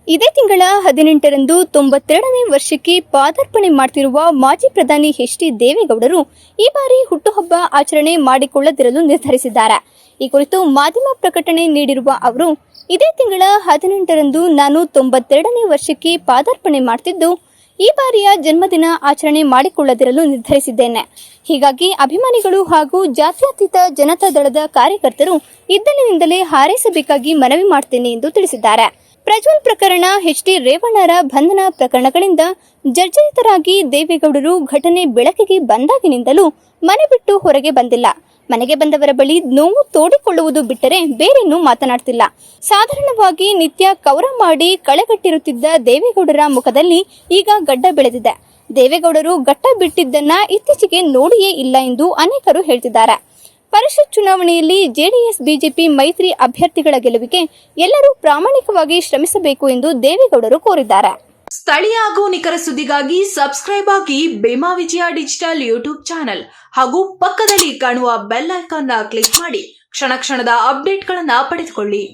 ಇದೇ ತಿಂಗಳ 18ರಂದು 92ನೇ ವರ್ಷಕ್ಕೆ ಪಾದಾರ್ಪಣೆ ಮಾಡ್ತಿರುವ ಮಾಜಿ ಪ್ರಧಾನಿ ಎಚ್.ಡಿ. ದೇವೇಗೌಡರು ಈ ಬಾರಿ ಹುಟ್ಟುಹಬ್ಬ ಆಚರಣೆ ಮಾಡಿಕೊಳ್ಳದಿರಲು ನಿರ್ಧರಿಸಿದ್ದಾರೆ. ಈ ಕುರಿತು ಮಾಧ್ಯಮ ಪ್ರಕಟಣೆ ನೀಡಿರುವ ಅವರು, ಇದೇ ತಿಂಗಳ 18ರಂದು ನಾನು 92ನೇ ವರ್ಷಕ್ಕೆ ಪಾದಾರ್ಪಣೆ ಮಾಡ್ತಿದ್ದು, ಈ ಬಾರಿಯ ಜನ್ಮದಿನ ಆಚರಣೆ ಮಾಡಿಕೊಳ್ಳದಿರಲು ನಿರ್ಧರಿಸಿದ್ದೇನೆ. ಹೀಗಾಗಿ ಅಭಿಮಾನಿಗಳು ಹಾಗೂ ಜಾತ್ಯತೀತ ಜನತಾ ದಳದ ಕಾರ್ಯಕರ್ತರು ಇದ್ದಲಿನಿಂದಲೇ ಹಾರೈಸಬೇಕಾಗಿ ಮನವಿ ಮಾಡ್ತೇನೆ ಎಂದು ತಿಳಿಸಿದ್ದಾರೆ. ಪ್ರಜ್ವಲ್ ಪ್ರಕರಣ, ಎಚ್.ಡಿ. ರೇವಣ್ಣರ ಬಂಧನ ಪ್ರಕರಣಗಳಿಂದ ಜರ್ಜರಿತರಾಗಿ ದೇವೇಗೌಡರು ಘಟನೆ ಬೆಳಕಿಗೆ ಬಂದಾಗಿನಿಂದಲೂ ಮನೆ ಬಿಟ್ಟು ಹೊರಗೆ ಬಂದಿಲ್ಲ. ಮನೆಗೆ ಬಂದವರ ಬಳಿ ನೋವು ತೋಡಿಕೊಳ್ಳುವುದು ಬಿಟ್ಟರೆ ಬೇರೇನೂ ಮಾತನಾಡ್ತಿಲ್ಲ. ಸಾಧಾರಣವಾಗಿ ನಿತ್ಯ ಕೌರ ಮಾಡಿ ಕಳೆಗಟ್ಟಿರುತ್ತಿದ್ದ ದೇವೇಗೌಡರ ಮುಖದಲ್ಲಿ ಈಗ ಗಡ್ಡ ಬೆಳೆದಿದೆ. ದೇವೇಗೌಡರು ಗಡ್ಡ ಬಿಟ್ಟಿದ್ದನ್ನ ಇತ್ತೀಚೆಗೆ ನೋಡಿಯೇ ಇಲ್ಲ ಎಂದು ಅನೇಕರು ಹೇಳ್ತಿದ್ದಾರೆ. ಪರಿಷತ್ ಚುನಾವಣೆಯಲ್ಲಿ ಜೆಡಿಎಸ್ ಬಿಜೆಪಿ ಮೈತ್ರಿ ಅಭ್ಯರ್ಥಿಗಳ ಗೆಲುವಿಗೆ ಎಲ್ಲರೂ ಪ್ರಾಮಾಣಿಕವಾಗಿ ಶ್ರಮಿಸಬೇಕು ಎಂದು ದೇವೇಗೌಡರು ಕೋರಿದ್ದಾರೆ. ಸ್ಥಳೀಯ ಹಾಗೂ ನಿಖರ ಸುದ್ದಿಗಾಗಿ ಸಬ್ಸ್ಕ್ರೈಬ್ ಆಗಿ ಬೇಮಾ ವಿಜಯ ಡಿಜಿಟಲ್ ಯೂಟ್ಯೂಬ್ ಚಾನೆಲ್ ಹಾಗೂ ಪಕ್ಕದಲ್ಲಿ ಕಾಣುವ ಬೆಲ್ ಐಕಾನ್ ಕ್ಲಿಕ್ ಮಾಡಿ ಕ್ಷಣ ಕ್ಷಣದ ಅಪ್ಡೇಟ್ಗಳನ್ನು ಪಡೆದುಕೊಳ್ಳಿ.